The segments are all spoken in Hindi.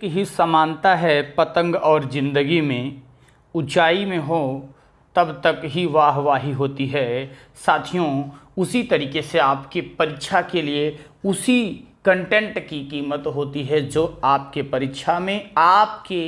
ही समानता है पतंग और जिंदगी में, ऊंचाई में हो तब तक ही वाहवाही होती है। साथियों, उसी तरीके से आपकी परीक्षा के लिए उसी कंटेंट की कीमत होती है जो आपके परीक्षा में आपके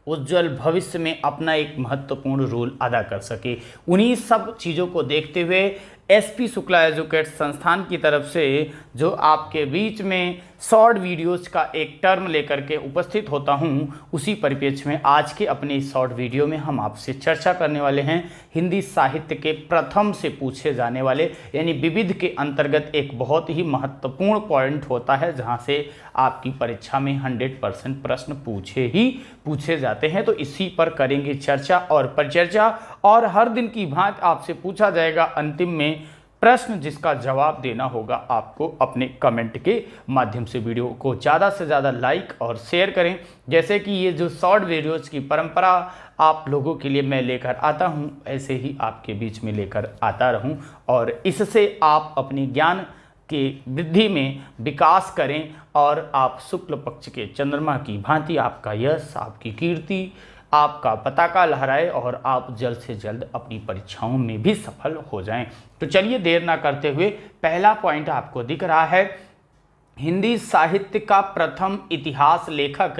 उज्जवल भविष्य में अपना एक महत्वपूर्ण रोल अदा कर सके। उन्हीं सब चीज़ों को देखते हुए एसपी शुक्ला एजुकेट संस्थान की तरफ से जो आपके बीच में शॉर्ट वीडियोस का एक टर्म लेकर के उपस्थित होता हूं, उसी परिप्रेक्ष्य में आज के अपने इस शॉर्ट वीडियो में हम आपसे चर्चा करने वाले हैं हिंदी साहित्य के प्रथम से पूछे जाने वाले यानी विविध के अंतर्गत एक बहुत ही महत्वपूर्ण पॉइंट होता है जहां से आपकी परीक्षा में 100% प्रश्न पूछे जाते हैं। तो इसी पर करेंगे चर्चा और परिचर्चा, और हर दिन की भांति आपसे पूछा जाएगा अंतिम में प्रश्न जिसका जवाब देना होगा आपको अपने कमेंट के माध्यम से। वीडियो को ज़्यादा से ज़्यादा लाइक और शेयर करें, जैसे कि ये जो शॉर्ट वीडियोज़ की परंपरा आप लोगों के लिए मैं लेकर आता हूँ, ऐसे ही आपके बीच में लेकर आता रहूँ और इससे आप अपनी ज्ञान के वृद्धि में विकास करें और आप शुक्ल पक्ष के चंद्रमा की भांति आपका यश, आपकी कीर्ति, आपका पताका लहराए और आप जल्द से जल्द अपनी परीक्षाओं में भी सफल हो जाएं। तो चलिए देर ना करते हुए पहला पॉइंट आपको दिख रहा है, हिंदी साहित्य का प्रथम इतिहास लेखक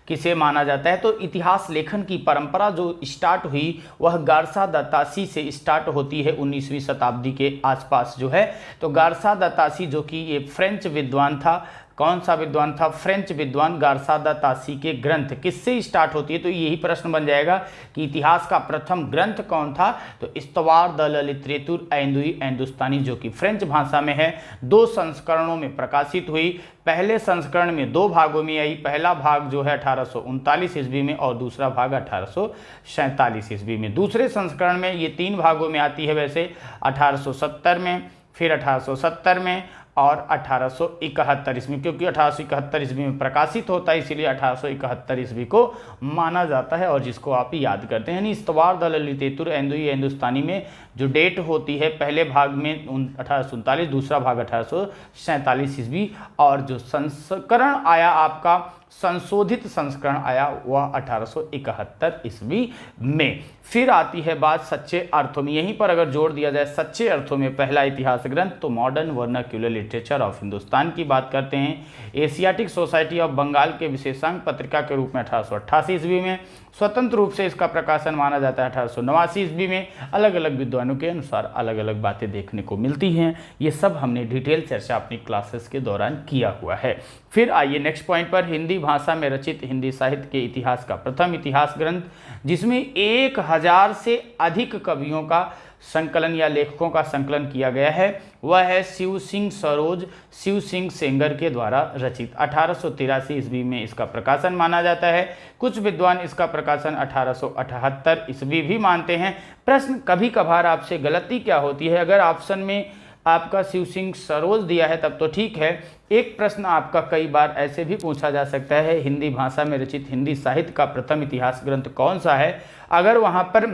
किसे माना जाता है। तो इतिहास लेखन की परंपरा जो स्टार्ट हुई वह गारसा दत्तासी से स्टार्ट होती है 19वीं शताब्दी के आसपास जो है। तो गारसा दत्तासी जो कि ये फ्रेंच विद्वान था, कौन सा विद्वान था? फ्रेंच विद्वान गारसा दत्तासी के ग्रंथ किससे स्टार्ट होती है? तो यही प्रश्न बन जाएगा कि इतिहास का प्रथम ग्रंथ कौन था? तो इस्तवार द लिटरेतुर ऐंदुई हिंदुस्तानी जो कि फ्रेंच भाषा में है, 2 संस्करणों में प्रकाशित हुई। पहले संस्करण में 2 भागों में आई, पहला भाग जो है 1839 ईस्वी में और दूसरा भाग 1847 ईस्वी में। दूसरे संस्करण में ये 3 भागों में आती है वैसे, 1870 में, फिर 1870 में और 1871 ईस्वी, क्योंकि 1871 ईस्वी में प्रकाशित होता है इसीलिए 1871 ईस्वी को माना जाता है और जिसको आप याद करते हैं। यानी इस्तवार द लिटरेतुर ऐंदुई हिंदुस्तानी में जो डेट होती है, पहले भाग में 1839, दूसरा भाग 1847 ईस्वी, और जो संस्करण आया आपका, संशोधित संस्करण आया वह 1871 ईस्वी में। फिर आती है बात सच्चे अर्थों में। यहीं पर अगर जोड़ दिया जाए सच्चे अर्थों में पहला इतिहास ग्रंथ, तो modern vernacular literature of Hindustan की बात करते हैं। एशियाटिक सोसाइटी ऑफ बंगाल के विशेषांक पत्रिका के रूप में 1888 ईस्वी में, स्वतंत्र रूप से इसका प्रकाशन माना जाता है 1889 ईस्वी में। अलग अलग विद्वानों के अनुसार अलग अलग बातें देखने को मिलती हैं। ये सब हमने डिटेल चर्चा अपनी क्लासेस के दौरान किया हुआ है। फिर आइए नेक्स्ट पॉइंट पर, हिंदी भाषा में रचित हिंदी साहित्य के इतिहास का प्रथम इतिहास ग्रंथ जिसमें 1000 से अधिक कवियों का संकलन या लेखकों का संकलन किया गया है, वह है शिव सिंह सरोज शिव सिंह सेंगर के द्वारा रचित। 1883 ईस्वी में इसका प्रकाशन माना जाता है। कुछ विद्वान इसका प्रकाशन 1878 ईस्वी भी मानते हैं। प्रश्न कभी कभार आपसे गलती क्या होती है, अगर ऑप्शन में आपका शिव सिंह सरोज दिया है तब तो ठीक है। एक प्रश्न आपका कई बार ऐसे भी पूछा जा सकता है, हिंदी भाषा में रचित हिंदी साहित्य का प्रथम इतिहास ग्रंथ कौन सा है? अगर वहाँ पर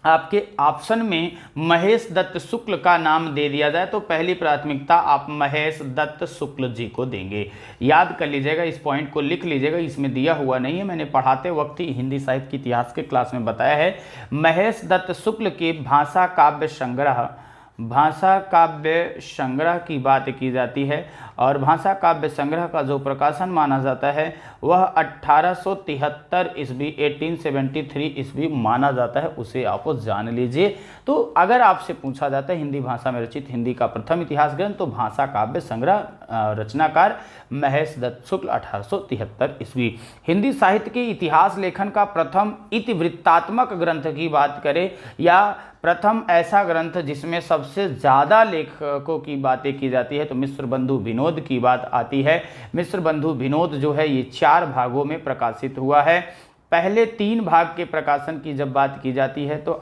आपके ऑप्शन में महेश दत्त शुक्ल का नाम दे दिया जाए तो पहली प्राथमिकता आप महेश दत्त शुक्ल जी को देंगे। याद कर लीजिएगा, इस पॉइंट को लिख लीजिएगा, इसमें दिया हुआ नहीं है, मैंने पढ़ाते वक्त ही हिंदी साहित्य के इतिहास के क्लास में बताया है। महेश दत्त शुक्ल के भाषा काव्य संग्रह की बात की जाती है और भाषा काव्य संग्रह का जो प्रकाशन माना जाता है वह 1873 ईस्वी 1873 ईस्वी माना जाता है, उसे आप जान लीजिए। तो अगर आपसे पूछा जाता है हिंदी भाषा में रचित हिंदी का प्रथम इतिहास ग्रंथ, तो भाषा काव्य संग्रह रचनाकार महेश दत्त शुक्ल 1873 ईस्वी। हिंदी साहित्य के इतिहास लेखन का प्रथम इतिवृत्तात्मक ग्रंथ की बात करें या प्रथम ऐसा ग्रंथ जिसमें सबसे ज़्यादा लेखकों की बातें की जाती है, तो मिश्र बंधु विनोद की बात आती है। मिश्र बंधु विनोद जो है ये 4 भागों में प्रकाशित हुआ है। पहले 3 भाग के प्रकाशन की जब बात की जाती है तो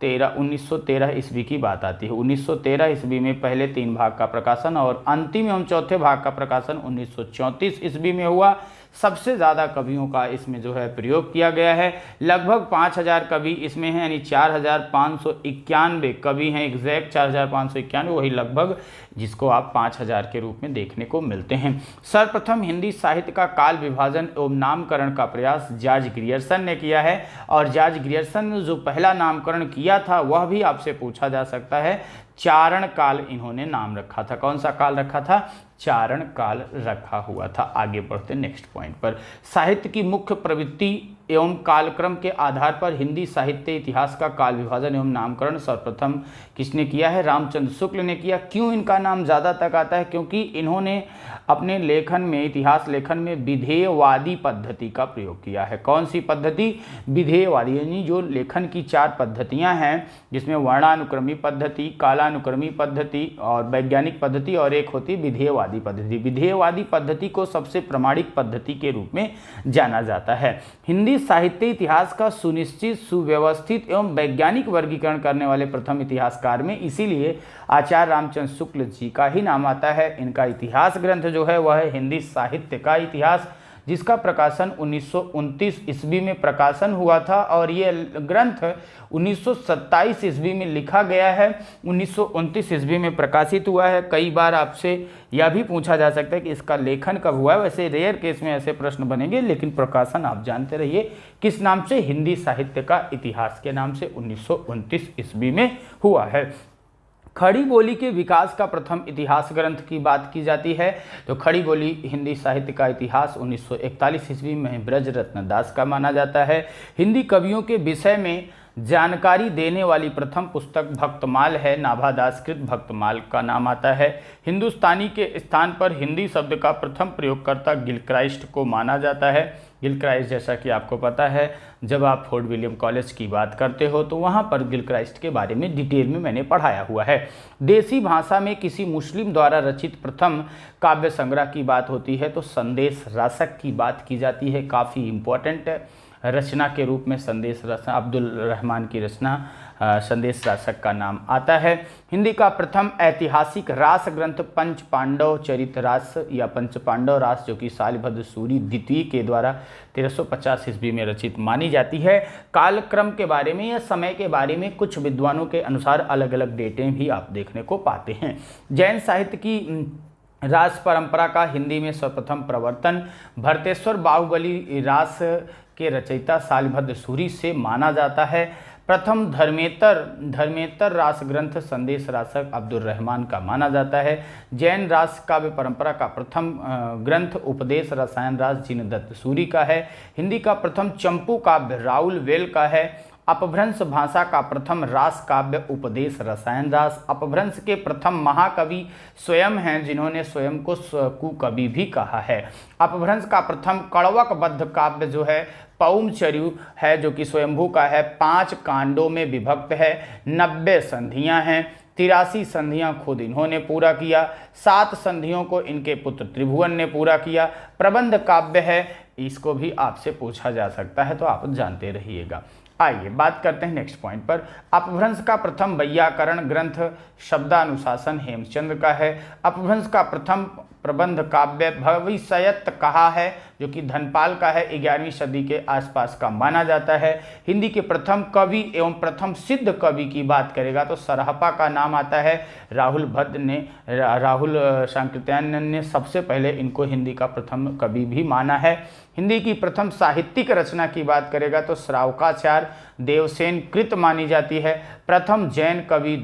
1913 ईस्वी की बात आती है। 1913 ईस्वी में पहले 3 भाग का प्रकाशन और अंतिम एवं चौथे भाग का प्रकाशन 1934 ईस्वी में हुआ। सबसे ज़्यादा कवियों का इसमें जो है प्रयोग किया गया है। लगभग 5000 कवि इसमें हैं, यानी 4591 कवि हैं। एग्जैक्ट 4591, वही लगभग जिसको आप 5000 के रूप में देखने को मिलते हैं। सर्वप्रथम हिंदी साहित्य का काल विभाजन एवं नामकरण का प्रयास जॉर्ज ग्रियर्सन ने किया है। और जॉर्ज ग्रियर्सन ने जो पहला नामकरण किया था वह भी आपसे पूछा जा सकता है। चारण काल इन्होंने नाम रखा था। कौन सा काल रखा था? चारण काल रखा हुआ था। आगे बढ़ते नेक्स्ट पॉइंट पर। साहित्य की मुख्य प्रवृत्ति एवं कालक्रम के आधार पर हिंदी साहित्य इतिहास का काल विभाजन एवं नामकरण सर्वप्रथम किसने किया है? रामचंद्र शुक्ल ने किया। क्यों इनका नाम ज़्यादा तक आता है? क्योंकि इन्होंने अपने लेखन में, इतिहास लेखन में विधेयवादी पद्धति का प्रयोग किया है। कौन सी पद्धति? विधेयवादी, यानी जो लेखन की 4 पद्धतियां हैं, जिसमें वर्णानुक्रमी पद्धति, कालानुक्रमी पद्धति और वैज्ञानिक पद्धति, और एक होती विधेयवादी पद्धति। विधेयवादी पद्धति को सबसे प्रामाणिक पद्धति के रूप में जाना जाता है। हिंदी साहित्य इतिहास का सुनिश्चित, सुव्यवस्थित एवं वैज्ञानिक वर्गीकरण करने वाले प्रथम इतिहासकार में इसीलिए आचार्य रामचंद्र शुक्ल जी का ही नाम आता है। इनका इतिहास ग्रंथ जो है वह है हिंदी साहित्य का इतिहास, जिसका प्रकाशन 1929 ईस्वी में प्रकाशन हुआ था और ये ग्रंथ 1927 ईस्वी में लिखा गया है, 1929 ईस्वी में प्रकाशित हुआ है। कई बार आपसे यह भी पूछा जा सकता है कि इसका लेखन कब हुआ है। वैसे रेयर केस में ऐसे प्रश्न बनेंगे, लेकिन प्रकाशन आप जानते रहिए किस नाम से? हिंदी साहित्य का इतिहास के नाम से 1929 ईस्वी में हुआ है। खड़ी बोली के विकास का प्रथम इतिहास ग्रंथ की बात की जाती है तो खड़ी बोली हिंदी साहित्य का इतिहास 1941 ईस्वी में ब्रजरत्न दास का माना जाता है। हिंदी कवियों के विषय में जानकारी देने वाली प्रथम पुस्तक भक्तमाल है। नाभादासकृत भक्तमाल का नाम आता है। हिंदुस्तानी के स्थान पर हिंदी शब्द का प्रथम प्रयोगकर्ता गिलक्राइस्ट को माना जाता है। गिलक्राइस्ट, जैसा कि आपको पता है, जब आप फोर्ट विलियम कॉलेज की बात करते हो तो वहाँ पर गिलक्राइस्ट के बारे में डिटेल में मैंने पढ़ाया हुआ है। देसी भाषा में किसी मुस्लिम द्वारा रचित प्रथम काव्य संग्रह की बात होती है तो संदेश रासक की बात की जाती है। काफ़ी इम्पोर्टेंट रचना के रूप में संदेश रचना, अब्दुल रहमान की रचना संदेश रासक का नाम आता है। हिंदी का प्रथम ऐतिहासिक रास ग्रंथ पंच पांडव चरित रास या पंच पांडव रास, जो कि शालिभद्र सूरी द्वितीय के द्वारा 1350 ईस्वी में रचित मानी जाती है। कालक्रम के बारे में या समय के बारे में कुछ विद्वानों के अनुसार अलग अलग डेटें भी आप देखने को पाते हैं। जैन साहित्य की रास परंपरा का हिंदी में सर्वप्रथम प्रवर्तन भरतेश्वर बाहुबली रास के रचयिता शालिभद्र सूरी से माना जाता है। प्रथम धर्मेतर रास ग्रंथ संदेश रासक अब्दुल रहमान का माना जाता है। जैन रास काव्य परंपरा का प्रथम ग्रंथ उपदेश रसायन रास जिनदत्त सूरी का है। हिंदी का प्रथम चंपू काव्य राउल वेल का है। अपभ्रंश भाषा का प्रथम रास काव्य उपदेश रसायन रास। अपभ्रंश के प्रथम महाकवि स्वयं हैं, जिन्होंने स्वयं को कुकवि भी कहा है। अपभ्रंश का प्रथम कड़वकबद्ध काव्य जो है पौमचर्यु है, जो कि स्वयंभू का है। 5 कांडों में विभक्त है। 90 संधियां हैं। 83 संधियां खुद इन्होंने पूरा किया। 7 संधियों को इनके पुत्र त्रिभुवन ने पूरा किया। प्रबंध काव्य है, इसको भी आपसे पूछा जा सकता है तो आप जानते रहिएगा। आइए बात करते हैं नेक्स्ट पॉइंट पर। अपभ्रंश का प्रथम वैयाकरण ग्रंथ शब्दानुशासन हेमचंद्र का है। अपभ्रंश का प्रथम प्रबंध काव्य भविष्यत कहा है, जो कि धनपाल का है, 11वीं सदी के आसपास का माना जाता है। हिंदी के प्रथम कवि एवं प्रथम सिद्ध कवि की बात करेगा तो सरहपा का नाम आता है। राहुल सांकृत्यायन ने सबसे पहले इनको हिंदी का प्रथम कवि भी माना है। हिंदी की प्रथम साहित्यिक रचना की बात करेगा तो श्रावकाचार्य देवसेन कृत मानी जाती है। प्रथम जैन कवि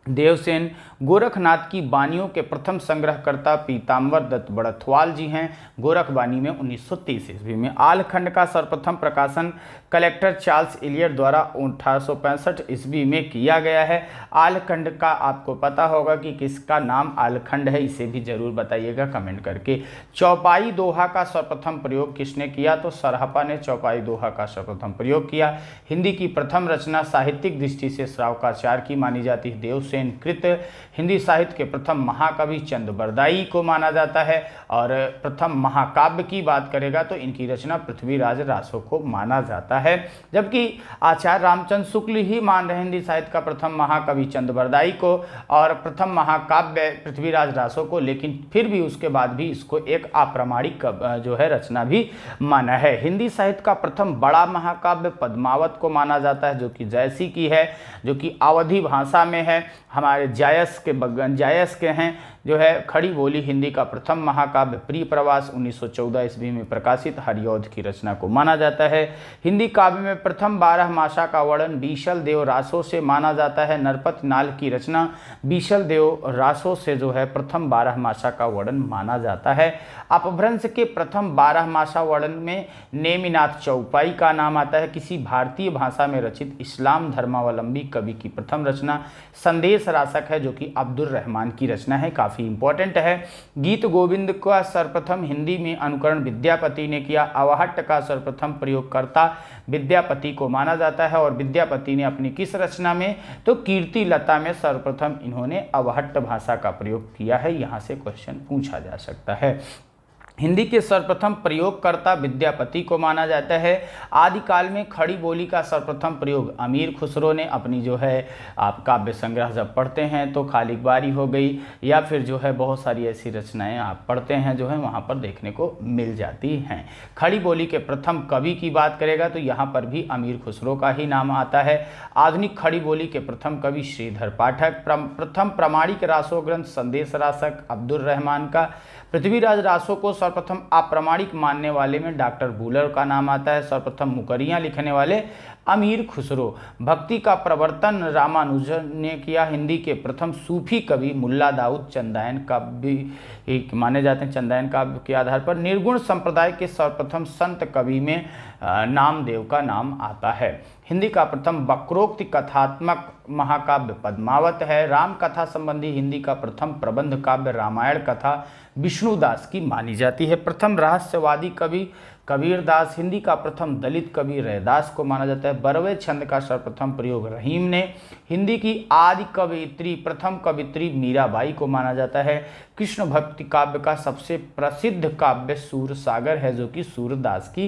देवसेन गोरखनाथ की वाणियों के प्रथम संग्रहकर्ता पीताम्बर दत्त बड़थवाल जी हैं। गोरखवाणी में 1930 ईस्वी में। आलखंड का सर्वप्रथम प्रकाशन कलेक्टर चार्ल्स इलियट द्वारा 1865 ईस्वी में किया गया है। आलखंड का आपको पता होगा कि किसका नाम आलखंड है, इसे भी जरूर बताइएगा कमेंट करके। चौपाई दोहा का सर्वप्रथम प्रयोग किसने किया तो सरहपा ने चौपाई दोहा का सर्वप्रथम प्रयोग किया। हिंदी की प्रथम रचना साहित्यिक दृष्टि से श्रावकाचार्य की मानी जाती है। देवसेन हुसैन कृत हिंदी साहित्य के प्रथम महाकवि चंद बरदाई को माना जाता है। और प्रथम महाकाव्य की बात करेगा तो इनकी रचना पृथ्वीराज रासो को माना जाता है, जबकि आचार्य रामचंद्र शुक्ल ही मान रहे हिंदी साहित्य का प्रथम महाकवि चंद बरदाई को और प्रथम महाकाव्य पृथ्वीराज रासो को, लेकिन फिर भी उसके बाद भी इसको एक अप्रामाणिक जो है रचना भी माना है। हिंदी साहित्य का प्रथम बड़ा महाकाव्य पद्मावत को माना जाता है, जो कि जयसी की है, जो कि अवधी भाषा में है, हमारे जायस के हैं, जो है खड़ी बोली हिंदी का प्रथम महाकाव्य प्रिय प्रवास 1914 ईस्वी में प्रकाशित हरिऔध की रचना को माना जाता है। हिंदी काव्य में प्रथम 12 मासा का वर्णन बीशल देव रासो से माना जाता है। नरपत नाल की रचना बीशल देव रासो से जो है प्रथम 12 मासा का वर्णन माना जाता है। अपभ्रंश के प्रथम 12 मासा वर्णन में नेमिनाथ चौपाई का नाम आता है। किसी भारतीय भाषा में रचित इस्लाम धर्मावलंबी कवि की प्रथम रचना संदेश रासक है, जो कि अब्दुल रहमान की रचना है, काफ़ी इंपॉर्टेंट है। गीत गोविंद का सर्वप्रथम हिंदी में अनुकरण विद्यापति ने किया। अवाहट्ट का सर्वप्रथम प्रयोगकर्ता विद्यापति को माना जाता है। और विद्यापति ने अपनी किस रचना में, तो कीर्ति लता में सर्वप्रथम इन्होंने अवाहट्ट भाषा का प्रयोग किया है। यहाँ से क्वेश्चन पूछा जा सकता है। हिंदी के सर्वप्रथम प्रयोगकर्ता विद्यापति को माना जाता है। आदिकाल में खड़ी बोली का सर्वप्रथम प्रयोग अमीर खुसरो ने अपनी जो है आप काव्य संग्रह जब पढ़ते हैं तो खालिक बारी हो गई, या फिर जो है बहुत सारी ऐसी रचनाएं आप पढ़ते हैं जो है वहाँ पर देखने को मिल जाती हैं। खड़ी बोली के प्रथम कवि की बात करेगा तो यहाँ पर भी अमीर खुसरो का ही नाम आता है। आधुनिक खड़ी बोली के प्रथम कवि श्रीधर पाठक। प्रथम प्रामाणिक रासो ग्रंथ संदेश रासक अब्दुल रहमान का। पृथ्वीराज रासो को सर्वप्रथम अप्रामाणिक मानने वाले में डॉक्टर बूलर का नाम आता है। सर्वप्रथम मुकरियाँ लिखने वाले अमीर खुसरो। भक्ति का प्रवर्तन रामानुजन ने किया। हिंदी के प्रथम सूफी कवि मुल्ला दाऊद चंदायन काव्य माने जाते हैं। चंदायन काव्य के आधार पर निर्गुण संप्रदाय के सर्वप्रथम संत कवि में नामदेव का नाम आता है। हिंदी का प्रथम वक्रोक्ति कथात्मक महाकाव्य पद्मावत है। राम कथा संबंधी हिंदी का प्रथम प्रबंध काव्य रामायण कथा विष्णुदास की मानी जाती है। प्रथम रहस्यवादी कवि कबीरदास। हिंदी का प्रथम दलित कवि रैदास को माना जाता है। बरवे छंद का सर्वप्रथम प्रयोग रहीम ने। हिंदी की आदि कवित्री प्रथम कवित्री मीराबाई को माना जाता है। कृष्ण भक्ति काव्य का सबसे प्रसिद्ध काव्य सूरसागर है, जो कि सूरदास की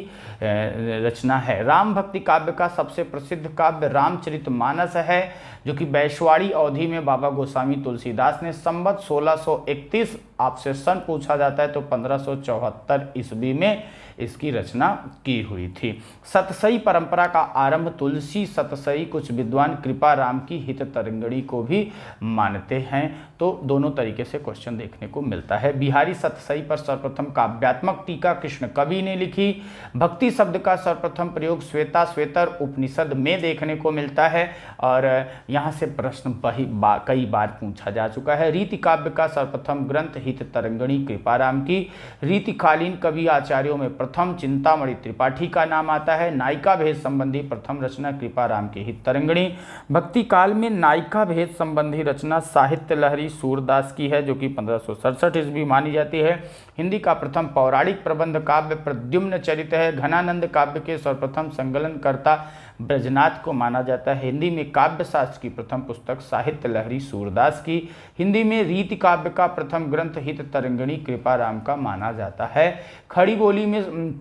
रचना है। राम भक्ति काव्य का सबसे प्रसिद्ध काव्य रामचरितमानस है, जो कि बैशवाड़ी अवधि में बाबा गोस्वामी तुलसीदास ने संवत 1631 आपसे सन पूछा जाता है तो 1574 ईस्वी में इसकी रचना की हुई थी। सतसई परंपरा का आरंभ तुलसी सतसई कुछ विद्वान कृपा राम की हित तरंगणी को भी मानते हैं। तो दोनों तरीके से क्वेश्चन देखने को मिलता है। बिहारी सतसई पर सर्वप्रथम काव्यात्मक टीका कृष्ण कवि ने लिखी। भक्ति शब्द का सर्वप्रथम प्रयोग श्वेता श्वेतर उपनिषद में देखने को मिलता है और यहाँ से प्रश्न कई बार पूछा जा चुका है। रीति काव्य का सर्वप्रथम ग्रंथ हित तरंगणी कृपाराम की। रीतिकालीन कवि आचार्यों में प्रथम चिंतामणि त्रिपाठी का नाम आता है। नायिका भेद संबंधी प्रथम रचना कृपाराम की हित तरंगणी। भक्ति काल में नायिका भेद संबंधी रचना साहित्य लहरी सूरदास की है, जो कि 1567 ईस्वी मानी जाती है। हिंदी का प्रथम पौराणिक प्रबंध काव्य प्रद्युम्न चरित है। घनानंद काव्य के सर्वप्रथम संकलनकर्ता ब्रजनाथ को माना जाता है। हिंदी में काव्य शास्त्र की प्रथम पुस्तक साहित्य लहरी सूरदास की। हिंदी में रीति काव्य का प्रथम ग्रंथ हित तरंगणी कृपाराम का माना जाता है। खड़ी बोली में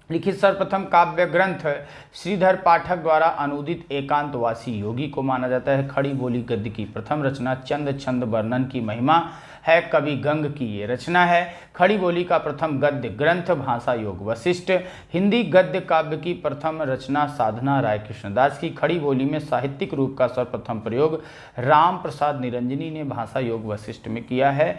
लिखित सर्वप्रथम काव्य ग्रंथ श्रीधर पाठक द्वारा अनुदित एकांतवासी योगी को माना जाता है। खड़ी बोली गद्य की प्रथम रचना चंद छंद वर्णन की महिमा है, कवि गंग की ये रचना है। खड़ी बोली का प्रथम गद्य ग्रंथ भाषा योग वशिष्ठ। हिंदी गद्य काव्य की प्रथम रचना साधना राय कृष्णदास की। खड़ी बोली में साहित्यिक रूप का सर्वप्रथम प्रयोग राम प्रसाद निरंजनी ने भाषा योग वशिष्ठ में किया है।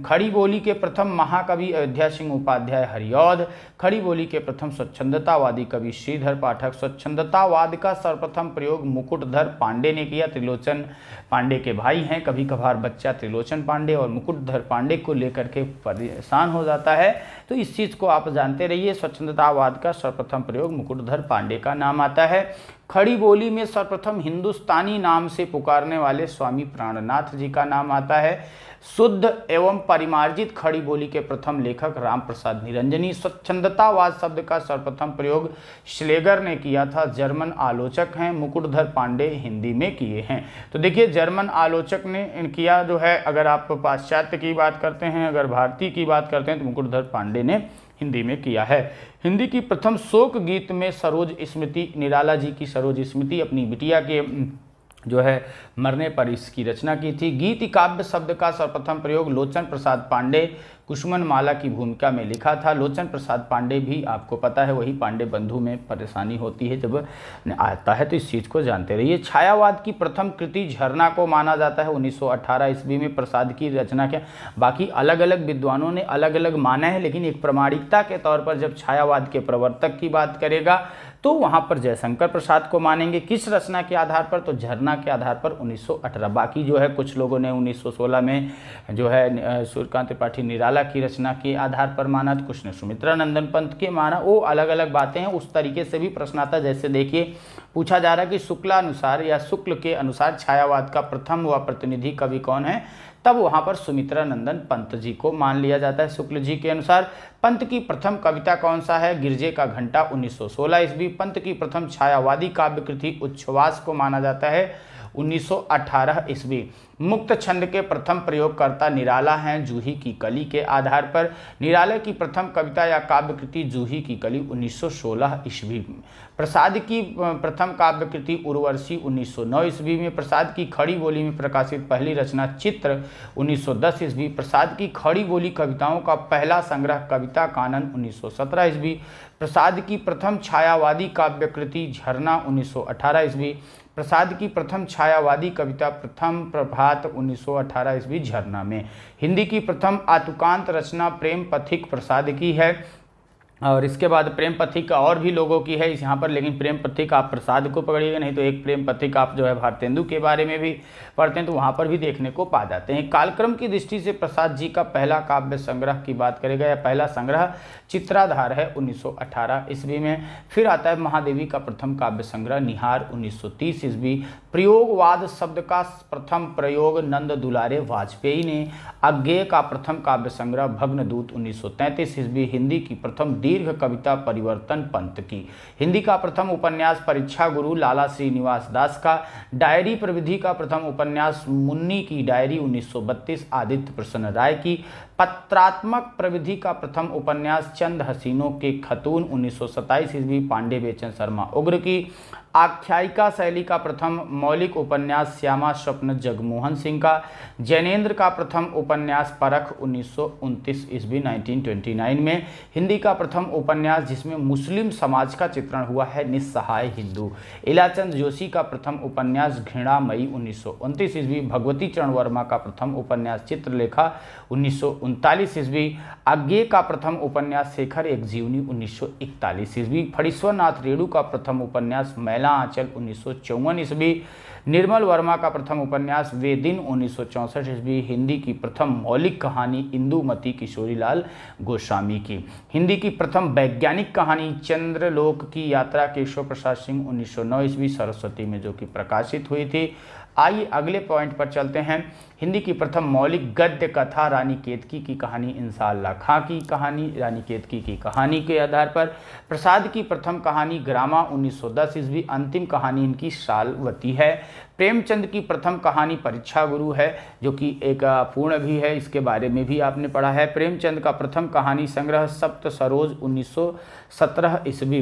खड़ी बोली के प्रथम महाकवि अयोध्या सिंह उपाध्याय हरिऔध। खड़ी बोली के प्रथम स्वच्छंदतावादी कवि श्रीधर पाठक। स्वच्छंदतावाद का सर्वप्रथम प्रयोग मुकुटधर पांडे ने किया। त्रिलोचन पांडे के भाई हैं, कभी कभार बच्चा त्रिलोचन पांडे और मुकुटधर पांडे को लेकर के परेशान हो जाता है, तो इस चीज़ को आप जानते रहिए। स्वच्छंदतावाद का सर्वप्रथम प्रयोग मुकुटधर पांडे का नाम आता है। खड़ी बोली में सर्वप्रथम हिंदुस्तानी नाम से पुकारने वाले स्वामी प्राणनाथ जी का नाम आता है। शुद्ध एवं परिमार्जित खड़ी बोली के प्रथम लेखक राम प्रसाद निरंजनी। स्वच्छंदतावाद शब्द का सर्वप्रथम प्रयोग श्लेगर ने किया था, जर्मन आलोचक हैं। मुकुटधर पांडे हिंदी में किए हैं। तो देखिए जर्मन आलोचक ने किया जो है, अगर आप पाश्चात्य की बात करते हैं, अगर भारतीय की बात करते हैं तो मुकुटधर पांडे ने हिंदी में किया है। हिंदी की प्रथम शोक गीत में सरोज स्मृति, निराला जी की सरोज स्मृति अपनी बिटिया के जो है मरने पर इसकी रचना की थी। गीति काव्य शब्द का सर्वप्रथम प्रयोग लोचन प्रसाद पांडे कुसुमन माला की भूमिका में लिखा था। लोचन प्रसाद पांडे भी आपको पता है, वही पांडे बंधु में परेशानी होती है जब आता है, तो इस चीज़ को जानते रहिए। छायावाद की प्रथम कृति झरना को माना जाता है 1918 ईस्वी में प्रसाद की रचना के। बाकी अलग अलग विद्वानों ने अलग अलग माना है, लेकिन एक प्रमाणिकता के तौर पर जब छायावाद के प्रवर्तक की बात करेगा तो वहाँ पर जयशंकर प्रसाद को मानेंगे। किस रचना के आधार पर? तो झरना के आधार पर 1918। बाकी जो है कुछ लोगों ने 1916 में जो है सूर्यकांत त्रिपाठी निराला की रचना के आधार पर माना, तो कुछ ने सुमित्रा नंदन पंत के माना। वो अलग अलग बातें हैं। उस तरीके से भी प्रश्न आता है। जैसे देखिए पूछा जा रहा है कि शुक्लानुसार या शुक्ल के अनुसार छायावाद का प्रथम व प्रतिनिधि कवि कौन है, तब वहाँ पर सुमित्रा नंदन पंत जी को मान लिया जाता है। शुक्ल जी के अनुसार पंत की प्रथम कविता कौन सा है? गिरजे का घंटा 1916 ईस्वी। पंत की प्रथम छायावादी काव्य कृति उच्छ्वास को माना जाता है 1918 ईस्वी। मुक्त छंद के प्रथम प्रयोगकर्ता निराला हैं जूही की कली के आधार पर। निराला की प्रथम कविता या काव्य कृति जूही की कली 1916 ईस्वी। प्रसाद की प्रथम काव्य कृति उर्वशी 1909 ईस्वी में। प्रसाद की खड़ी बोली में प्रकाशित पहली रचना चित्र 1910 ईस्वी। प्रसाद की खड़ी बोली कविताओं का पहला संग्रह कविता कानन 1917 ईस्वी। प्रसाद की प्रथम छायावादी काव्य कृति झरना 1918 ईस्वी। प्रसाद की प्रथम छायावादी कविता प्रथम प्रभात 1918 ईस्वी झरना में। हिंदी की प्रथम आतुकांत रचना प्रेम पथिक प्रसाद की है। और इसके बाद प्रेम पथिक और भी लोगों की है यहाँ पर, लेकिन प्रेम पथिक आप प्रसाद को पकड़िएगा, नहीं तो एक प्रेम पथिक आप जो है भारतेंदु के बारे में भी पढ़ते हैं तो वहाँ पर भी देखने को पा जाते हैं। कालक्रम की दृष्टि से प्रसाद जी का पहला काव्य संग्रह की बात करेगा या पहला संग्रह चित्राधार है 1918 ईस्वी में। फिर आता है महादेवी का प्रथम काव्य संग्रह निहार 1930 ईस्वी। प्रयोगवाद शब्द का प्रथम प्रयोग नंद दुलारे वाजपेयी ने। अज्ञेय का प्रथम काव्य संग्रह भग्नदूत 1933 ईस्वी। हिंदी की प्रथम दीर्घ कविता परिवर्तन पंत की। हिंदी का प्रथम उपन्यास परीक्षा गुरु लाला श्रीनिवास दास का। डायरी प्रविधि का प्रथम उपन्यास मुन्नी की डायरी 1932 आदित्य प्रसन्न राय की। पत्रात्मक प्रविधि का प्रथम उपन्यास चंद हसीनों के खतून 1927 ईस्वी पांडे बेचन शर्मा उग्र की। आख्यायिका शैली का प्रथम मौलिक उपन्यास श्यामा स्वप्न जगमोहन सिंह का। जैनेन्द्र का प्रथम उपन्यास परख 1929 ईस्वी 1929 में। हिंदी का प्रथम उपन्यास जिसमें मुस्लिम समाज का चित्रण हुआ है निस्सहाय हिंदू। इलाचंद जोशी का प्रथम उपन्यास घृणामयी 1929 ईस्वी। भगवती चरण वर्मा का प्रथम उपन्यास चित्रलेखा 1939 ईस्वी। अज्ञेय का प्रथम उपन्यास शेखर एक जीवनी 1941 ईस्वी। फणीश्वर नाथ रेणु का प्रथम उपन्यास मैला आंचल 1954 ईस्वी। निर्मल वर्मा का प्रथम उपन्यास वे दिन 1964 ईस्वी। हिंदी की प्रथम मौलिक कहानी इंदुमती किशोरीलाल गोस्वामी की। हिंदी की प्रथम वैज्ञानिक कहानी चंद्रलोक की यात्रा केशव प्रसाद सिंह 1909 ईस्वी सरस्वती में, जो कि प्रकाशित हुई थी। आइए अगले पॉइंट पर चलते हैं। हिंदी की प्रथम मौलिक गद्य कथा रानी केतकी की कहानी इंशाअल्लाह खां की कहानी रानी केतकी की कहानी के आधार पर। प्रसाद की प्रथम कहानी ग्रामा 1910 ईस्वी। अंतिम कहानी इनकी शालवती है। प्रेमचंद की प्रथम कहानी परीक्षा गुरु है, जो कि एक पूर्ण भी है, इसके बारे में भी आपने पढ़ा है। प्रेमचंद का प्रथम कहानी संग्रह सप्त सरोज 1917 ईस्वी।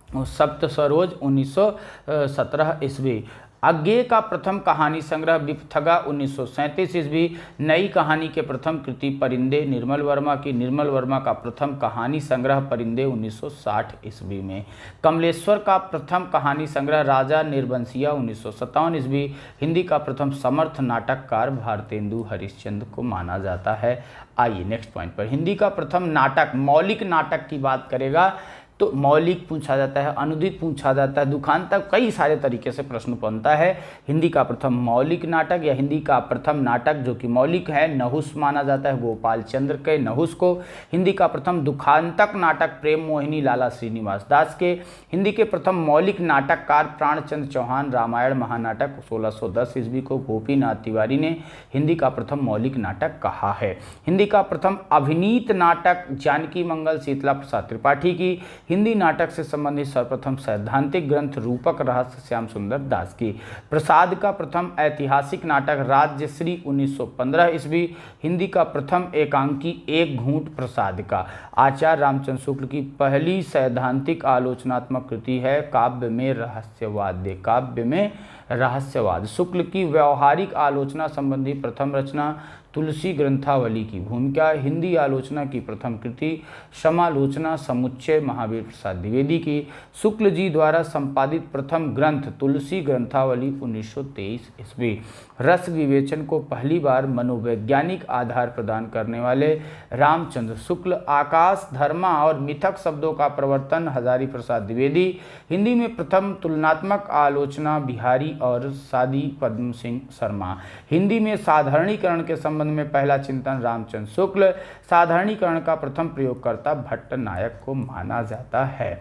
सप्त सरोज 1917 ईस्वी। अज्ञेय का प्रथम कहानी संग्रह विपथगा 1937 ईस्वी। नई कहानी के प्रथम कृति परिंदे निर्मल वर्मा की। निर्मल वर्मा का प्रथम कहानी संग्रह परिंदे 1960 ईस्वी में। कमलेश्वर का प्रथम कहानी संग्रह राजा निर्बंसिया 1957 ईस्वी। हिंदी का प्रथम समर्थ नाटककार भारतेंदु हरिश्चंद्र को माना जाता है। आइए नेक्स्ट पॉइंट पर। हिंदी का प्रथम नाटक मौलिक नाटक की बात करेगा तो मौलिक पूछा जाता है, अनुदित पूछा जाता है, दुखांतक, कई सारे तरीके से प्रश्न बनता है। हिंदी का प्रथम मौलिक नाटक या हिंदी का प्रथम नाटक जो कि मौलिक है नहुस माना जाता है गोपाल चंद्र के नहुस को। हिंदी का प्रथम दुखांतक नाटक प्रेम मोहिनी लाला श्रीनिवास दास के। हिंदी के प्रथम मौलिक नाटककार प्राणचंद्र चौहान रामायण महानाटक 1610 ईस्वी को गोपीनाथ तिवारी ने हिंदी का प्रथम मौलिक नाटक कहा है। हिंदी का प्रथम अभिनीत नाटक जानकी मंगल शीतला प्रसाद त्रिपाठी की। हिंदी नाटक से संबंधित सर्वप्रथम सैद्धांतिक ग्रंथ रूपक रहस्य श्याम सुंदर दास की। प्रसाद का प्रथम ऐतिहासिक नाटक राज्यश्री 1915 ईस्वी। हिंदी का प्रथम एकांकी एक घूंट प्रसाद का। आचार्य रामचंद्र शुक्ल की पहली सैद्धांतिक आलोचनात्मक कृति है काव्य में रहस्यवाद। काव्य में रहस्यवाद। शुक्ल की व्यवहारिक आलोचना संबंधी प्रथम रचना तुलसी ग्रंथावली की भूमिका। हिंदी आलोचना की प्रथम कृति समालोचना समुच्चय महावीर प्रसाद द्विवेदी की। शुक्ल जी द्वारा संपादित प्रथम ग्रंथ तुलसी ग्रंथावली 1923 ईस्वी। रस विवेचन को पहली बार मनोवैज्ञानिक आधार प्रदान करने वाले रामचंद्र शुक्ल। आकाश धर्मा और मिथक शब्दों का प्रवर्तन हजारी प्रसाद द्विवेदी। हिंदी में प्रथम तुलनात्मक आलोचना बिहारी और सादी पद्म सिंह शर्मा। हिंदी में साधारणीकरण के संबंध में पहला चिंतन रामचंद्र शुक्ल। साधारणीकरण का प्रथम प्रयोगकर्ता भट्ट नायक को माना जाता है।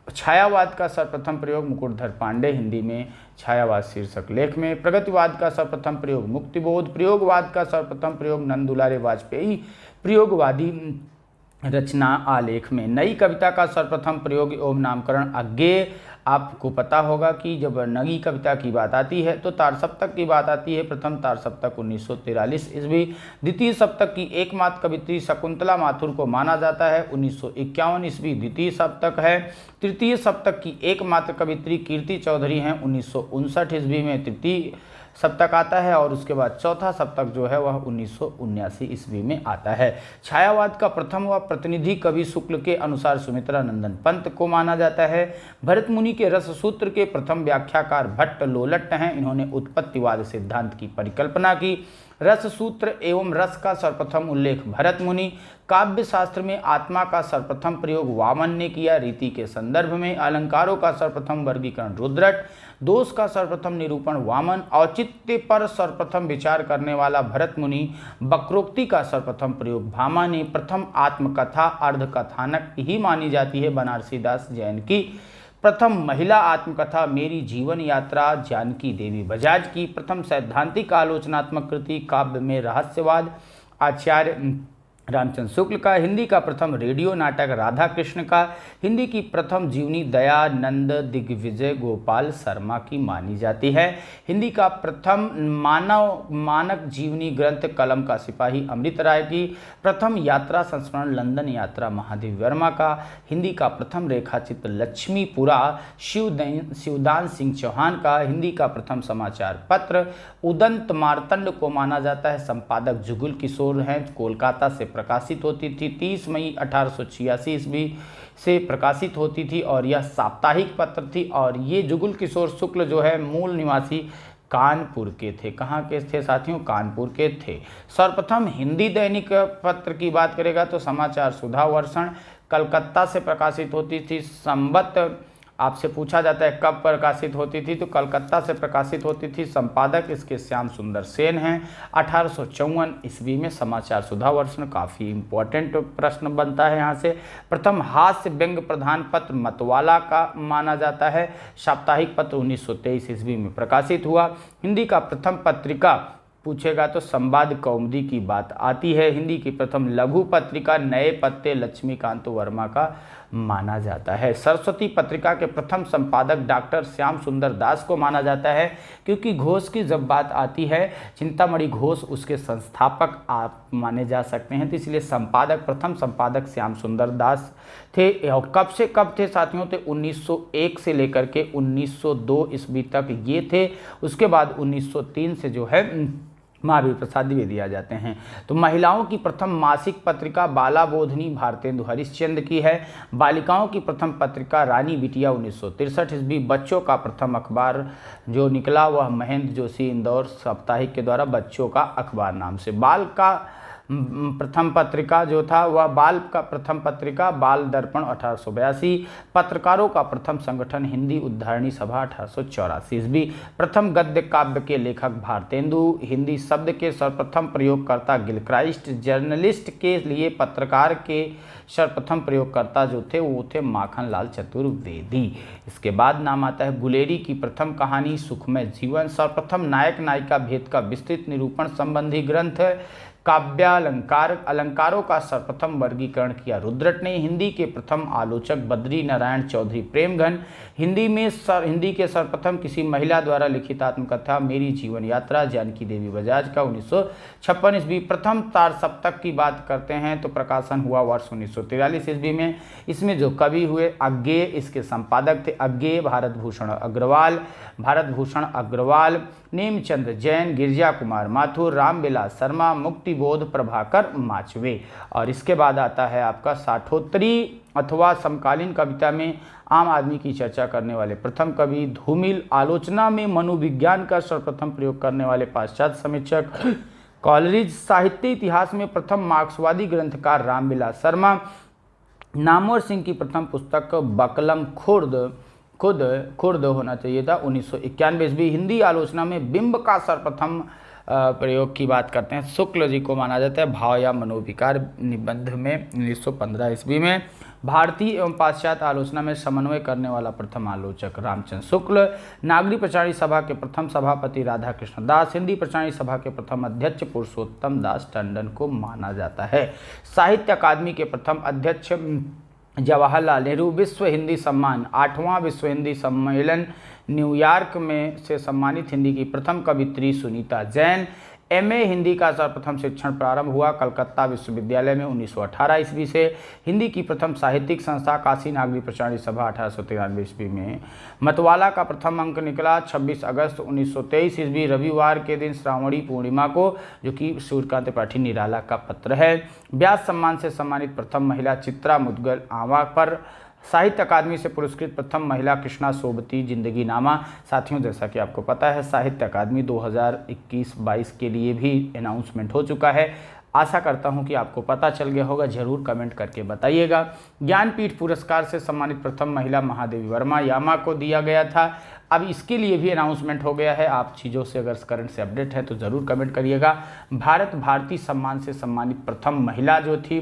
छायावाद का सर्वप्रथम प्रयोग मुकुटधर पांडे। हिंदी में छायावाद शीर्षक लेख में। प्रगतिवाद का सर्वप्रथम प्रयोग मुक्तिबोध। प्रयोगवाद का सर्वप्रथम प्रयोग नंद दुलारे वाजपेयी प्रयोगवादी रचना आलेख में। नई कविता का सर्वप्रथम प्रयोग एवं नामकरण अज्ञेय। आपको पता होगा कि जब नई कविता की बात आती है तो तार सप्तक की बात आती है। प्रथम तार सप्तक 1943 ईस्वी। द्वितीय सप्तक की एकमात्र कवित्री शकुंतला माथुर को माना जाता है 1951 ईस्वी द्वितीय सप्तक है। तृतीय सप्तक की एकमात्र कवित्री कीर्ति चौधरी हैं 1959 ईस्वी में तृतीय सप्तक आता है और उसके बाद चौथा सप्तक जो है वह 1979 ईस्वी में आता है। छायावाद का प्रथम व प्रतिनिधि कवि शुक्ल के अनुसार सुमित्रा नंदन पंत को माना जाता है। भरत मुनि के रस सूत्र के प्रथम व्याख्याकार भट्ट लोलट्ट हैं। इन्होंने उत्पत्तिवाद सिद्धांत की परिकल्पना की। रस सूत्र एवं रस का सर्वप्रथम उल्लेख भरत मुनि। काव्य शास्त्र में आत्मा का सर्वप्रथम प्रयोग वामन ने किया। रीति के संदर्भ में अलंकारों का सर्वप्रथम वर्गीकरण रुद्रट। दोष का सर्वप्रथम निरूपण वामन। औचित्य पर सर्वप्रथम विचार करने वाला भरत मुनि। वक्रोक्ति का सर्वप्रथम प्रयोग भामा ने। प्रथम आत्मकथा अर्धकथानक ही मानी जाती है बनारसी दास जैन की। प्रथम महिला आत्मकथा मेरी जीवन यात्रा जानकी देवी बजाज की। प्रथम सैद्धांतिक आलोचनात्मक कृति काव्य में रहस्यवाद आचार्य रामचंद्र शुक्ल का। हिंदी का प्रथम रेडियो नाटक राधा कृष्ण का। हिंदी की प्रथम जीवनी दयानंद दिग्विजय गोपाल शर्मा की मानी जाती है। हिंदी का प्रथम मानक जीवनी ग्रंथ कलम का सिपाही अमृत राय की। प्रथम यात्रा संस्मरण लंदन यात्रा महादेव वर्मा का। हिंदी का प्रथम रेखाचित्र लक्ष्मीपुरा शिवदान सिंह चौहान का। हिंदी का प्रथम समाचार पत्र उदंत मार्तंड को माना जाता है। संपादक जुगुल किशोर हैं। कोलकाता से प्रकाशित होती थी। 30 मई 1886 ईस्वी से प्रकाशित होती थी और यह साप्ताहिक पत्र थी। और ये जुगुल किशोर शुक्ल जो है मूल निवासी कानपुर के थे। कहाँ के थे साथियों? कानपुर के थे। सर्वप्रथम हिंदी दैनिक पत्र की बात करेगा तो समाचार सुधा वर्षण कलकत्ता से प्रकाशित होती थी। संबत आपसे पूछा जाता है कब प्रकाशित होती थी तो कलकत्ता से प्रकाशित होती थी। संपादक इसके श्याम सुंदर सेन हैं। 1854 ईस्वी में समाचार सुधा वर्षण काफ़ी इंपॉर्टेंट प्रश्न बनता है यहाँ से। प्रथम हास्य व्यंग प्रधान पत्र मतवाला का माना जाता है। साप्ताहिक पत्र 1923 ईस्वी में प्रकाशित हुआ। हिंदी का प्रथम पत्रिका पूछेगा तो संवाद कौमुदी की बात आती है। हिंदी की प्रथम लघु पत्रिका नए पत्ते लक्ष्मीकांत वर्मा का माना जाता है। सरस्वती पत्रिका के प्रथम संपादक डॉक्टर श्याम सुंदर दास को माना जाता है क्योंकि घोष की जब बात आती है चिंतामणि घोष उसके संस्थापक आप माने जा सकते हैं, तो इसलिए संपादक प्रथम संपादक श्याम सुंदर दास थे। और कब से कब थे साथियों? थे 1901 से लेकर के 1902 ईस्वी तक ये थे। उसके बाद 1903 से जो है महावीर प्रसाद द्विवेदी आ जाते हैं। तो महिलाओं की प्रथम मासिक पत्रिका बाला बोधनी भारतेंदु हरिश्चंद्र की है। बालिकाओं की प्रथम पत्रिका रानी बिटिया 1963 ईस्वी। बच्चों का प्रथम अखबार जो निकला वह महेंद्र जोशी इंदौर साप्ताहिक के द्वारा बच्चों का अखबार नाम से। बाल का प्रथम पत्रिका जो था वह बाल का प्रथम पत्रिका बाल दर्पण 1882। पत्रकारों का प्रथम संगठन हिंदी उद्धारणी सभा 1884 ईस्वी। प्रथम गद्य काव्य के लेखक भारतेंदु। हिंदी शब्द के सर्वप्रथम प्रयोगकर्ता गिलक्राइस्ट। जर्नलिस्ट के लिए पत्रकार के सर्वप्रथम प्रयोगकर्ता जो थे वो थे माखनलाल चतुर्वेदी। इसके बाद नाम आता है गुलेरी की प्रथम कहानी सुखमय जीवन। सर्वप्रथम नायक नायिका भेद का विस्तृत निरूपण संबंधी ग्रंथ। काव्यालंकार अलंकारों का सर्वप्रथम वर्गीकरण किया रुद्रट ने। हिंदी के प्रथम आलोचक बद्री नारायण चौधरी प्रेमघन। हिंदी के सर्वप्रथम किसी महिला द्वारा लिखित आत्मकथा मेरी जीवन यात्रा जानकी देवी बजाज का 1956 ईस्वी। प्रथम तार सप्तक की बात करते हैं तो प्रकाशन हुआ वर्ष 1943 ईस्वी में। इसमें जो कवि हुए अज्ञेय, इसके संपादक थे अज्ञेय भारत भूषण अग्रवाल, नेमचंद जैन, गिरजा कुमार माथुर, रामविलास शर्मा, मुक्तिबोध प्रभाकर माचवे। और इसके बाद आता है आपका साठोत्तरी अथवा समकालीन कविता में आम आदमी की चर्चा करने वाले प्रथम कवि धूमिल। आलोचना में मनोविज्ञान का सर्वप्रथम प्रयोग करने वाले पाश्चात्य समीक्षक कॉलरिज। साहित्य इतिहास में प्रथम मार्क्सवादी ग्रंथकार रामविलास शर्मा। नामवर सिंह की प्रथम पुस्तक बकलम खुर्द होना चाहिए था 1991 ईस्वी। हिंदी आलोचना में बिंब का सर्वप्रथम प्रयोग की बात करते हैं शुक्ल जी को माना जाता है भाव या मनोविकार निबंध में 1915 ईस्वी में। भारतीय एवं पाश्चात्य आलोचना में समन्वय करने वाला प्रथम आलोचक रामचंद्र शुक्ल। नागरी प्रचारणी सभा के प्रथम सभापति राधा कृष्ण दास। हिंदी प्रचारणी सभा के प्रथम अध्यक्ष पुरुषोत्तम दास टंडन को माना जाता है। साहित्य अकादमी के प्रथम अध्यक्ष जवाहरलाल नेहरू। विश्व हिंदी सम्मान 8वां विश्व हिंदी सम्मेलन न्यूयॉर्क में से सम्मानित हिंदी की प्रथम कवित्री सुनीता जैन। एमए हिंदी का सर्वप्रथम शिक्षण प्रारंभ हुआ कलकत्ता विश्वविद्यालय में 1918 ईस्वी से। हिंदी की प्रथम साहित्यिक संस्था काशी नागरी प्रचारणी सभा 1893 ईस्वी में। मतवाला का प्रथम अंक निकला 26 अगस्त 1923 ईस्वी रविवार के दिन श्रावणी पूर्णिमा को, जो कि सूर्यकांत त्रिपाठी निराला का पत्र है। व्यास सम्मान से सम्मानित प्रथम महिला चित्रा मुदगल आवा पर। साहित्य अकादमी से पुरस्कृत प्रथम महिला कृष्णा सोबती जिंदगी नामा। साथियों जैसा कि आपको पता है साहित्य अकादमी 2021-22 के लिए भी अनाउंसमेंट हो चुका है। आशा करता हूं कि आपको पता चल गया होगा, जरूर कमेंट करके बताइएगा। ज्ञानपीठ पुरस्कार से सम्मानित प्रथम महिला महादेवी वर्मा यामा को दिया गया था। अब इसके लिए भी अनाउंसमेंट हो गया है। आप चीज़ों से अगर करंट से अपडेट है तो ज़रूर कमेंट करिएगा। भारत भारती सम्मान से सम्मानित प्रथम महिला जो थी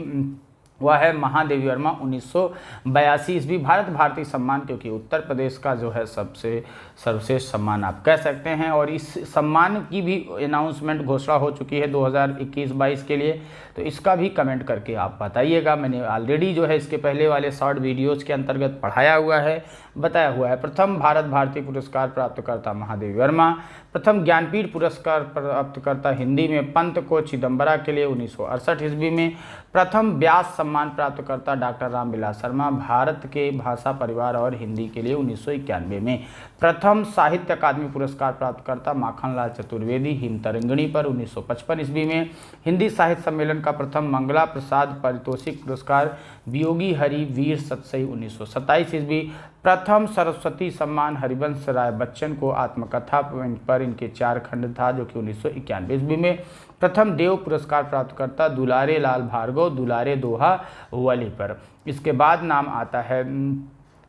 वह है महादेवी वर्मा 1982 ईस्वी। भारत भारती सम्मान क्योंकि उत्तर प्रदेश का जो है सबसे सर्वश्रेष्ठ सम्मान आप कह सकते हैं, और इस सम्मान की भी अनाउंसमेंट घोषणा हो चुकी है 2021-22 के लिए, तो इसका भी कमेंट करके आप बताइएगा। मैंने ऑलरेडी जो है इसके पहले वाले शॉर्ट वीडियोज़ के अंतर्गत पढ़ाया हुआ है, बताया हुआ है। प्रथम भारत भारती पुरस्कार प्राप्तकर्ता महादेवी वर्मा। प्रथम ज्ञानपीठ पुरस्कार प्राप्तकर्ता हिंदी में पंत को चिदम्बरा के लिए 1968 ईस्वी में। प्रथम व्यास सम्मान प्राप्तकर्ता डॉक्टर रामविलास शर्मा भारत के भाषा परिवार और हिंदी के लिए 1991 में। प्रथम साहित्य अकादमी पुरस्कार प्राप्तकर्ता माखनलाल चतुर्वेदी हिमतरंगिणी पर 1955 ईस्वी में। हिंदी साहित्य सम्मेलन का प्रथम मंगला प्रसाद पारितोषिक पुरस्कार वियोगी हरि वीर सतसई 1927 ईस्वी। प्रथम सरस्वती सम्मान हरिवंश राय बच्चन को आत्मकथा पर इनके 4 खंड था, जो कि 1991 ईस्वी में। प्रथम देव पुरस्कार प्राप्तकर्ता दुलारे लाल भार्गव दुलारे दोहा वली पर। इसके बाद नाम आता है,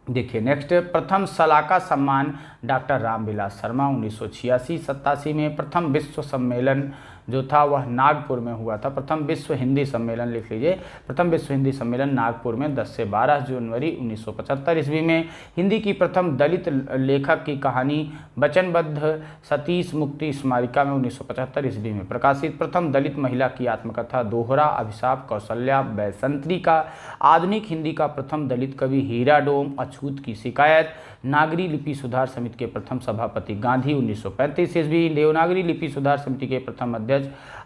देखिए नेक्स्ट, प्रथम सलाका सम्मान डॉक्टर रामविलास शर्मा 1986-87 में। प्रथम विश्व सम्मेलन जो था वह नागपुर में हुआ था। प्रथम विश्व हिंदी सम्मेलन लिख लीजिए, प्रथम विश्व हिंदी सम्मेलन नागपुर में 10 से 12 जनवरी 1975 ईस्वी में। हिंदी की प्रथम दलित लेखक की कहानी वचनबद्ध सतीश मुक्ति स्मारिका में 1975 ईस्वी में प्रकाशित। प्रथम दलित महिला की आत्मकथा दोहरा अभिशाप कौशल्या बैसंत्री का। आधुनिक हिंदी का प्रथम दलित कवि हीरा डोम अछूत की शिकायत। नागरी लिपि सुधार समिति के प्रथम सभापति गांधी 1935 ईस्वी। देवनागरी लिपि सुधार समिति के प्रथम अध्यक्ष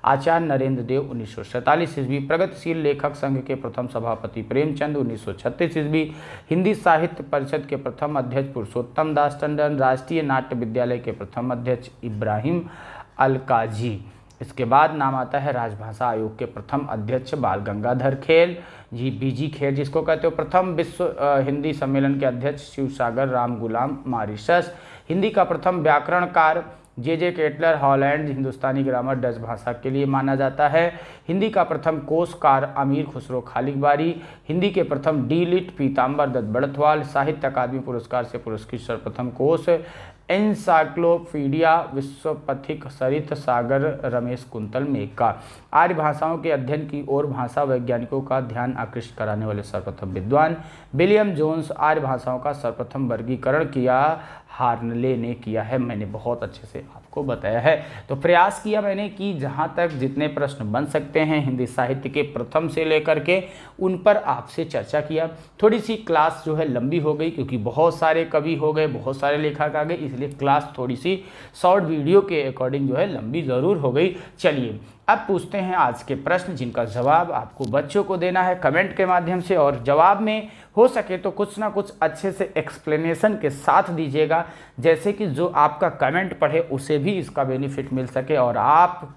आचार्य नरेंद्र देव 1947 ईस्वी। प्रगतिशील लेखक संघ के प्रथम सभापति प्रेमचंद 1936 ईस्वी। हिंदी साहित्य परिषद के प्रथम अध्यक्ष पुरुषोत्तम दास टंडन। राष्ट्रीय नाट्य विद्यालय के प्रथम अध्यक्ष इब्राहिम अलकाजी। इसके बाद नाम आता है राजभाषा आयोग के प्रथम अध्यक्ष बाल गंगाधर खेल जी बीजी खेल जिसको कहते हो। प्रथम विश्व हिंदी सम्मेलन के अध्यक्ष शिवसागर राम गुलाम मॉरिशस। हिंदी का प्रथम व्याकरणकार जे केटलर, हॉलैंड, हिंदुस्तानी ग्रामर डच भाषा के लिए माना जाता है। हिंदी का प्रथम कोषकार अमीर खुसरो खालिकबारी। हिंदी के प्रथम डी.लिट पीताम्बर दत्त बड़थवाल। साहित्य अकादमी पुरस्कार से पुरस्कृत सर्वप्रथम कोष एनसाइक्लोपीडिया विश्वपथिक सरित सागर रमेश कुंतल मेका। आर्य भाषाओं के अध्ययन की ओर भाषा वैज्ञानिकों का ध्यान आकृष्ट कराने वाले सर्वप्रथम विद्वान विलियम जोन्स। आर्य भाषाओं का सर्वप्रथम वर्गीकरण किया हार्नले ने किया है। मैंने बहुत अच्छे से आपको बताया है। तो प्रयास किया मैंने कि जहाँ तक जितने प्रश्न बन सकते हैं हिंदी साहित्य के प्रथम से लेकर के उन पर आपसे चर्चा किया। थोड़ी सी क्लास जो है लंबी हो गई क्योंकि बहुत सारे कवि हो गए, बहुत सारे लेखक आ गए, इसलिए क्लास थोड़ी सी शॉर्ट वीडियो के अकॉर्डिंग जो है लंबी ज़रूर हो गई। चलिए अब पूछते हैं आज के प्रश्न जिनका जवाब आपको बच्चों को देना है कमेंट के माध्यम से, और जवाब में हो सके तो कुछ ना कुछ अच्छे से एक्सप्लेनेशन के साथ दीजिएगा, जैसे कि जो आपका कमेंट पढ़े उसे भी इसका बेनिफिट मिल सके और आप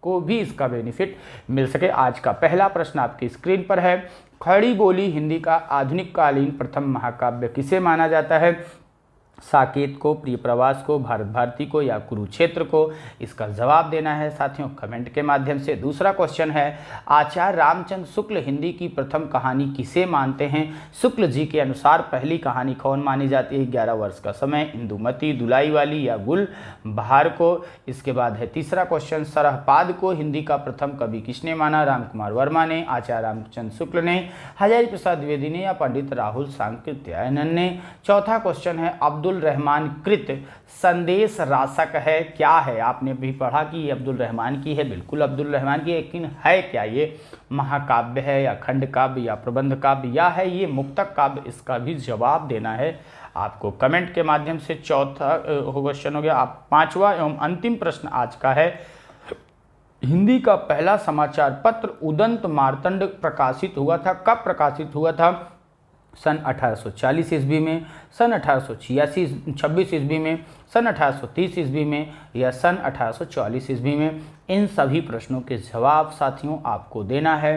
को भी इसका बेनिफिट मिल सके। आज का पहला प्रश्न आपकी स्क्रीन पर है। खड़ी बोली हिंदी का आधुनिक कालीन प्रथम महाकाव्य किसे माना जाता है? साकेत को, प्रिय प्रवास को, भारत भारती को या कुरुक्षेत्र को? इसका जवाब देना है साथियों कमेंट के माध्यम से। दूसरा क्वेश्चन है, आचार्य रामचंद्र शुक्ल हिंदी की प्रथम कहानी किसे मानते हैं? शुक्ल जी के अनुसार पहली कहानी कौन मानी जाती है? 11 वर्ष का समय, इंदुमती, दुलाई वाली या गुल बहार को? इसके बाद है तीसरा क्वेश्चन, सरहपाद को हिंदी का प्रथम कवि किसने माना? राम कुमार वर्मा ने, आचार्य रामचंद्र शुक्ल ने, हजारी प्रसाद द्विवेदी ने या पंडित राहुल सांकृत्यायन ने? चौथा क्वेश्चन है, अब्दुल रहमान कृत संदेश रासक है क्या है? आपने भी पढ़ा कि ये अब्दुल रहमान की है, बिल्कुल अब्दुल रहमान की, लेकिन है क्या ये? महाकाव्य है या खंड काव्य या प्रबंध काव्य या है ये मुक्तक काव्य? इसका भी जवाब देना है आपको कमेंट के माध्यम से। चौथा क्वेश्चन हो गया। आप पांचवा एवं अंतिम प्रश्न आज का है, हिंदी का पहला समाचार पत्र उदंत मार्तंड प्रकाशित हुआ था, कब प्रकाशित हुआ था? सन 1840 ईस्वी में, सन 1826 ईस्वी में, सन 1830 ईस्वी में या सन 1844 ईस्वी में? इन सभी प्रश्नों के जवाब साथियों आपको देना है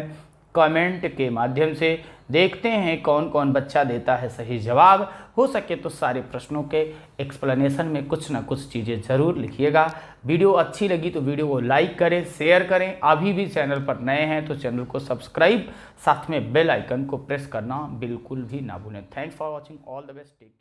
कमेंट के माध्यम से। देखते हैं कौन कौन बच्चा देता है सही जवाब। हो सके तो सारे प्रश्नों के एक्सप्लेनेशन में कुछ ना कुछ चीज़ें ज़रूर लिखिएगा। वीडियो अच्छी लगी तो वीडियो को लाइक करें, शेयर करें। अभी भी चैनल पर नए हैं तो चैनल को सब्सक्राइब, साथ में बेल आइकन को प्रेस करना बिल्कुल भी ना भूलें। Thanks for watching, all the best, take care.